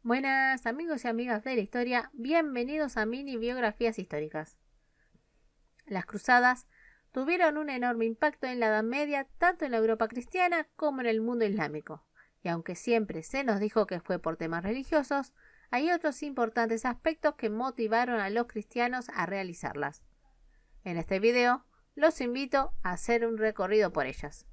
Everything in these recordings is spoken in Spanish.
Buenas amigos y amigas de la historia, bienvenidos a Mini Biografías Históricas. Las cruzadas tuvieron un enorme impacto en la Edad Media, tanto en la Europa cristiana como en el mundo islámico, y aunque siempre se nos dijo que fue por temas religiosos, hay otros importantes aspectos que motivaron a los cristianos a realizarlas. En este video los invito a hacer un recorrido por ellas.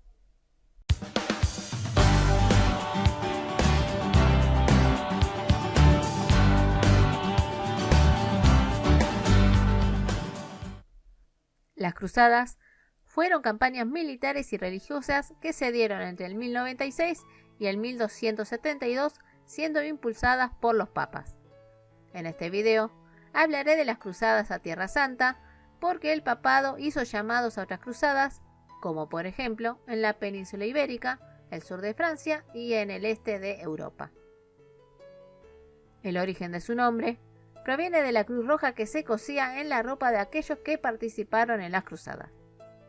Las cruzadas fueron campañas militares y religiosas que se dieron entre el 1096 y el 1272, siendo impulsadas por los papas. En este video hablaré de las cruzadas a Tierra Santa, porque el papado hizo llamados a otras cruzadas, como por ejemplo en la península ibérica, el sur de Francia y en el este de Europa. El origen de su nombre proviene de la cruz roja que se cosía en la ropa de aquellos que participaron en las cruzadas.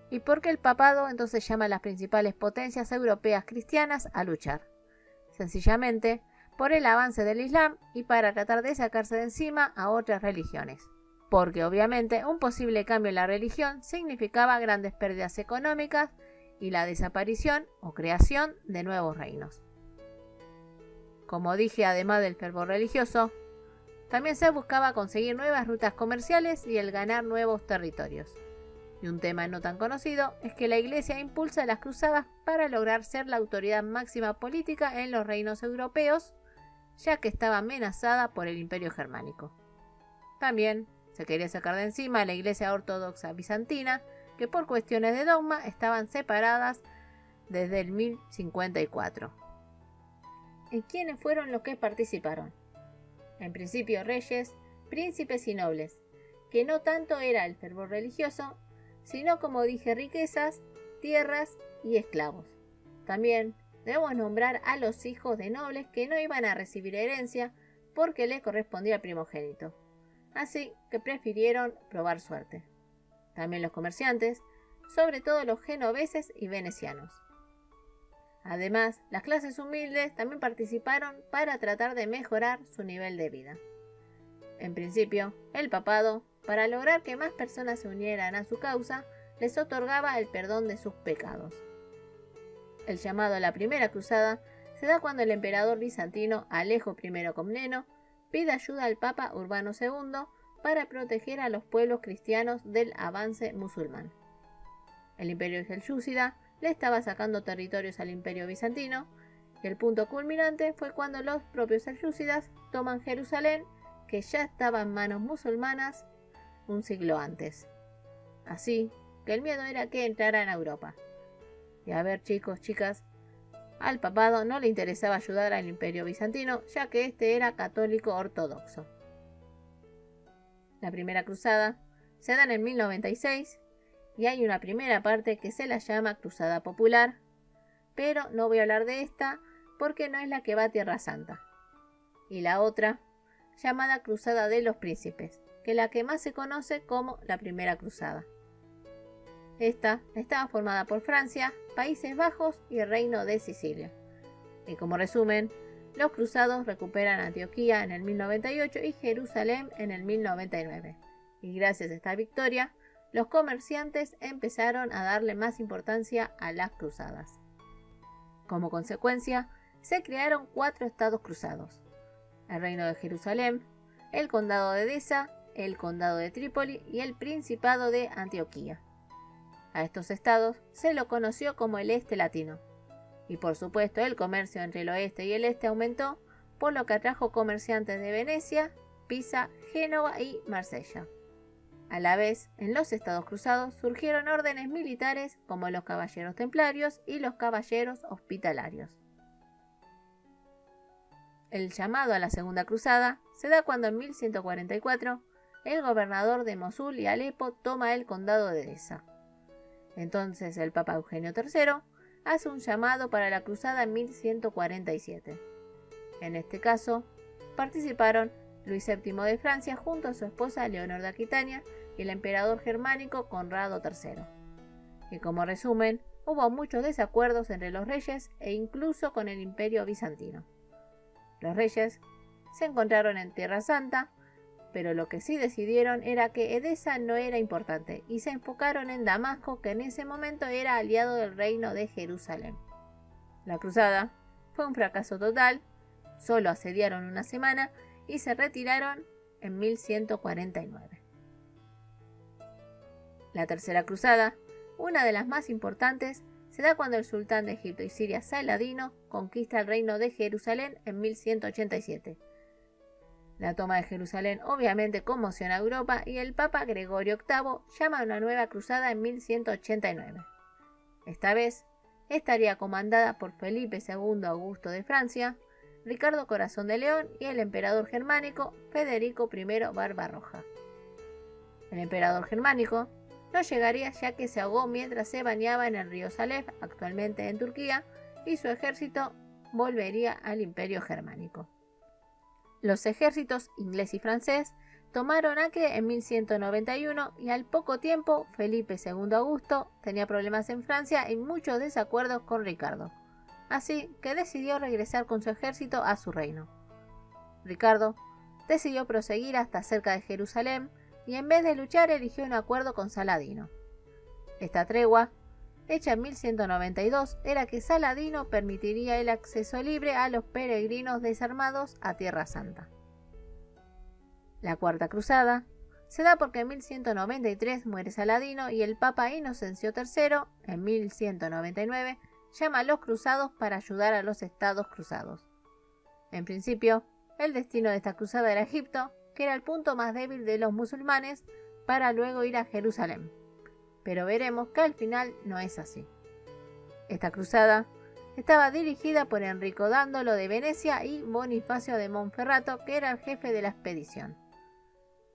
¿Y por qué el papado entonces llama a las principales potencias europeas cristianas a luchar? Sencillamente por el avance del Islam y para tratar de sacarse de encima a otras religiones. Porque obviamente un posible cambio en la religión significaba grandes pérdidas económicas y la desaparición o creación de nuevos reinos. Como dije, además del fervor religioso, también se buscaba conseguir nuevas rutas comerciales y el ganar nuevos territorios. Y un tema no tan conocido es que la Iglesia impulsa las cruzadas para lograr ser la autoridad máxima política en los reinos europeos, ya que estaba amenazada por el Imperio Germánico. También se quería sacar de encima a la Iglesia Ortodoxa Bizantina, que por cuestiones de dogma estaban separadas desde el 1054. ¿Y quiénes fueron los que participaron? En principio reyes, príncipes y nobles, que no tanto era el fervor religioso, sino como dije riquezas, tierras y esclavos. También debemos nombrar a los hijos de nobles que no iban a recibir herencia porque les correspondía al primogénito, así que prefirieron probar suerte. También los comerciantes, sobre todo los genoveses y venecianos. Además, las clases humildes también participaron para tratar de mejorar su nivel de vida. En principio, el papado, para lograr que más personas se unieran a su causa, les otorgaba el perdón de sus pecados. El llamado a la Primera Cruzada se da cuando el emperador bizantino Alejo I Comneno pide ayuda al Papa Urbano II para proteger a los pueblos cristianos del avance musulmán. El imperio selyúcida le estaba sacando territorios al Imperio Bizantino, y el punto culminante fue cuando los propios selyúcidas toman Jerusalén, que ya estaba en manos musulmanas un siglo antes. Así que el miedo era que entraran a Europa. Y a ver, chicos, chicas, al papado no le interesaba ayudar al Imperio Bizantino, ya que este era católico ortodoxo. La Primera Cruzada se da en el 1096, y hay una primera parte que se la llama Cruzada Popular, pero no voy a hablar de esta porque no es la que va a Tierra Santa. Y la otra, llamada Cruzada de los Príncipes, que es la que más se conoce como la Primera Cruzada. Esta estaba formada por Francia, Países Bajos y el Reino de Sicilia. Y como resumen, los cruzados recuperan Antioquía en el 1098 y Jerusalén en el 1099. Y gracias a esta victoria, los comerciantes empezaron a darle más importancia a las cruzadas. Como consecuencia, se crearon 4 estados cruzados: el Reino de Jerusalén, el Condado de Edesa, el Condado de Trípoli y el Principado de Antioquía. A estos estados se lo conoció como el Este Latino. Y por supuesto el comercio entre el oeste y el este aumentó, por lo que atrajo comerciantes de Venecia, Pisa, Génova y Marsella. A la vez, en los estados cruzados surgieron órdenes militares como los caballeros templarios y los caballeros hospitalarios. El llamado a la Segunda Cruzada se da cuando en 1144 el gobernador de Mosul y Alepo toma el condado de Edesa. Entonces el Papa Eugenio III hace un llamado para la cruzada en 1147. En este caso, participaron Luis VII de Francia junto a su esposa Leonor de Aquitania y el emperador germánico Conrado III. Y como resumen, hubo muchos desacuerdos entre los reyes e incluso con el Imperio Bizantino. Los reyes se encontraron en Tierra Santa, pero lo que sí decidieron era que Edesa no era importante y se enfocaron en Damasco, que en ese momento era aliado del reino de Jerusalén. La cruzada fue un fracaso total, solo asediaron una semana y se retiraron en 1149. La tercera cruzada, una de las más importantes, se da cuando el sultán de Egipto y Siria Saladino conquista el reino de Jerusalén en 1187. La toma de Jerusalén obviamente conmociona a Europa y el Papa Gregorio VIII llama a una nueva cruzada en 1189. Esta vez estaría comandada por Felipe II Augusto de Francia, Ricardo Corazón de León y el emperador germánico Federico I Barbarroja. El emperador germánico no llegaría ya que se ahogó mientras se bañaba en el río Salef, actualmente en Turquía, y su ejército volvería al imperio germánico. Los ejércitos inglés y francés tomaron Acre en 1191 y al poco tiempo Felipe II Augusto tenía problemas en Francia y muchos desacuerdos con Ricardo, así que decidió regresar con su ejército a su reino. Ricardo decidió proseguir hasta cerca de Jerusalén y en vez de luchar eligió un acuerdo con Saladino. Esta tregua, hecha en 1192, era que Saladino permitiría el acceso libre a los peregrinos desarmados a Tierra Santa. La Cuarta Cruzada se da porque en 1193 muere Saladino y el Papa Inocencio III, en 1199, llama a los cruzados para ayudar a los estados cruzados. En principio, el destino de esta cruzada era Egipto, que era el punto más débil de los musulmanes, para luego ir a Jerusalén. Pero veremos que al final no es así. Esta cruzada estaba dirigida por Enrico Dándolo de Venecia y Bonifacio de Monferrato, que era el jefe de la expedición.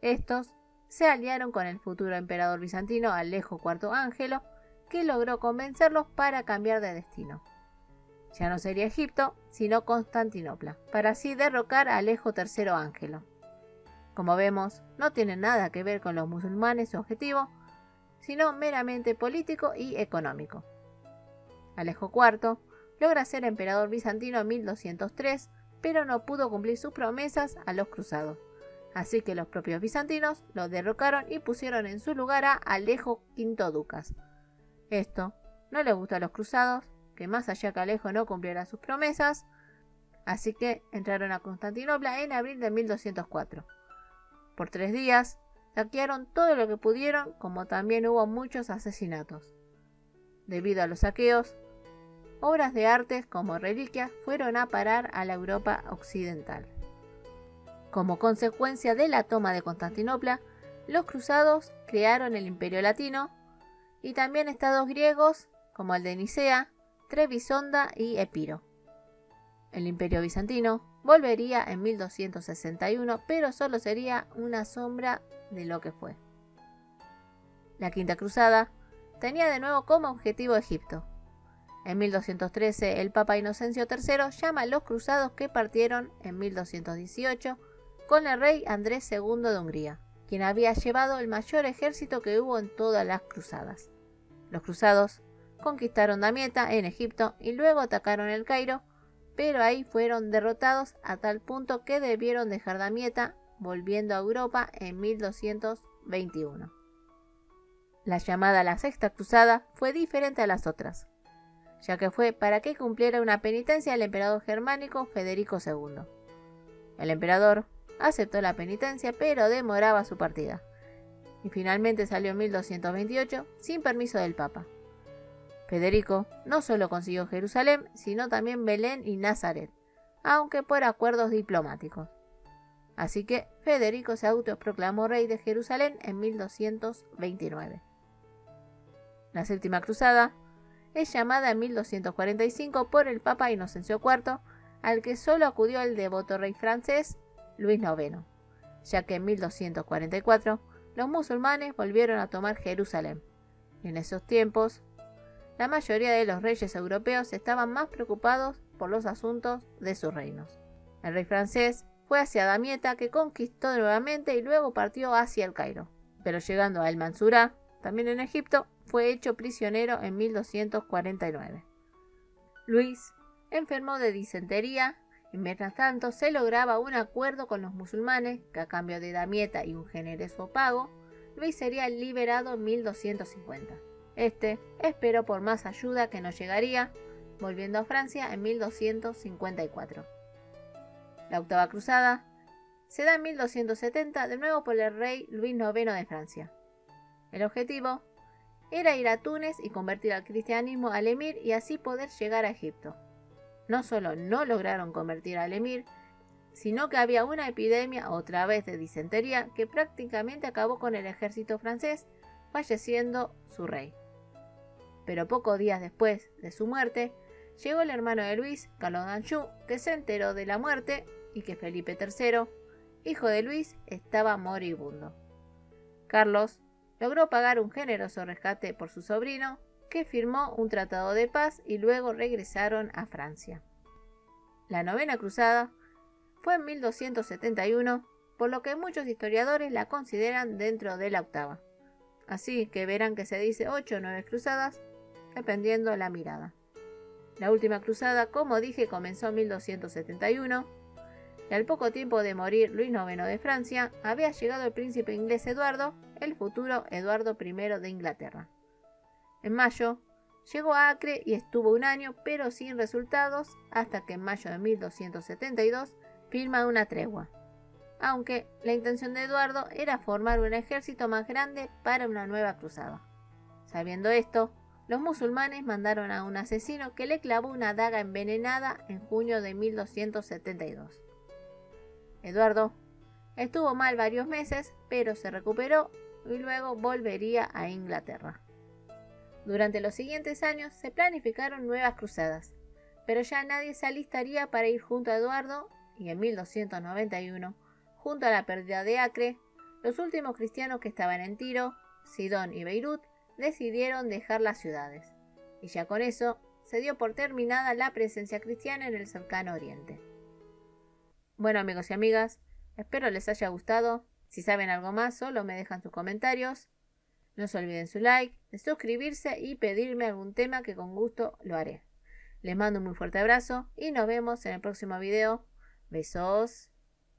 Estos se aliaron con el futuro emperador bizantino Alejo IV Ángelo, que logró convencerlos para cambiar de destino. Ya no sería Egipto, sino Constantinopla, para así derrocar a Alejo III Ángelo. Como vemos, no tiene nada que ver con los musulmanes su objetivo, sino meramente político y económico. Alejo IV logra ser emperador bizantino en 1203, pero no pudo cumplir sus promesas a los cruzados, así que los propios bizantinos lo derrocaron y pusieron en su lugar a Alejo V Ducas. Esto no le gustó a los cruzados, que más allá que Alejo no cumpliera sus promesas, así que entraron a Constantinopla en abril de 1204. Por 3 días, saquearon todo lo que pudieron, como también hubo muchos asesinatos. Debido a los saqueos, obras de arte como reliquias fueron a parar a la Europa occidental. Como consecuencia de la toma de Constantinopla, los cruzados crearon el Imperio Latino y también estados griegos como el de Nicea, Trebisonda y Epiro. El Imperio Bizantino volvería en 1261, pero solo sería una sombra de lo que fue. La Quinta Cruzada tenía de nuevo como objetivo Egipto. En 1213 el Papa Inocencio III llama a los cruzados que partieron en 1218 con el rey Andrés II de Hungría, quien había llevado el mayor ejército que hubo en todas las cruzadas. Los cruzados conquistaron Damieta en Egipto y luego atacaron el Cairo, pero ahí fueron derrotados a tal punto que debieron dejar Damieta, volviendo a Europa en 1221. La llamada la Sexta Cruzada fue diferente a las otras, ya que fue para que cumpliera una penitencia el emperador germánico Federico II. El emperador aceptó la penitencia, pero demoraba su partida, y finalmente salió en 1228 sin permiso del Papa. Federico no solo consiguió Jerusalén, sino también Belén y Nazaret, aunque por acuerdos diplomáticos. Así que Federico se autoproclamó rey de Jerusalén en 1229. La Séptima Cruzada es llamada en 1245 por el Papa Inocencio IV, al que solo acudió el devoto rey francés Luis IX, ya que en 1244 los musulmanes volvieron a tomar Jerusalén. En esos tiempos, la mayoría de los reyes europeos estaban más preocupados por los asuntos de sus reinos. El rey francés fue hacia Damieta, que conquistó nuevamente y luego partió hacia el Cairo, pero llegando a El Mansurá, también en Egipto, fue hecho prisionero en 1249. Luis enfermó de disentería Y mientras tanto se lograba un acuerdo con los musulmanes que a cambio de damieta y un generoso pago, Luis sería liberado en 1250. Este esperó por más ayuda que no llegaría, volviendo a Francia en 1254. La octava cruzada se da en 1270 de nuevo por el rey Luis IX de Francia. El objetivo era ir a Túnez y convertir al cristianismo al emir y así poder llegar a Egipto. No solo no lograron convertir al emir, sino que había una epidemia otra vez de disentería que prácticamente acabó con el ejército francés, falleciendo su rey. Pero pocos días después de su muerte, llegó el hermano de Luis, Carlos d'Anjou, que se enteró de la muerte y que Felipe III, hijo de Luis, estaba moribundo. Carlos logró pagar un generoso rescate por su sobrino, que firmó un tratado de paz y luego regresaron a Francia. La novena cruzada fue en 1271, por lo que muchos historiadores la consideran dentro de la octava. Así que verán que se dice 8 o 9 cruzadas, dependiendo la mirada. La última cruzada, como dije, comenzó en 1271, y al poco tiempo de morir Luis IX de Francia, había llegado el príncipe inglés Eduardo, el futuro Eduardo I de Inglaterra. En mayo, llegó a Acre y estuvo un año, pero sin resultados, hasta que en mayo de 1272 firma una tregua. Aunque la intención de Eduardo era formar un ejército más grande para una nueva cruzada. Sabiendo esto, los musulmanes mandaron a un asesino que le clavó una daga envenenada en junio de 1272. Eduardo estuvo mal varios meses, pero se recuperó y luego volvería a Inglaterra. Durante los siguientes años se planificaron nuevas cruzadas, pero ya nadie se alistaría para ir junto a Eduardo y en 1291, junto a la pérdida de Acre, los últimos cristianos que estaban en Tiro, Sidón y Beirut decidieron dejar las ciudades, y ya con eso se dio por terminada la presencia cristiana en el cercano oriente. Bueno amigos y amigas, espero les haya gustado. Si saben algo más, solo me dejan sus comentarios. No se olviden su like, de suscribirse y pedirme algún tema que con gusto lo haré. Les mando un muy fuerte abrazo y nos vemos en el próximo video. Besos.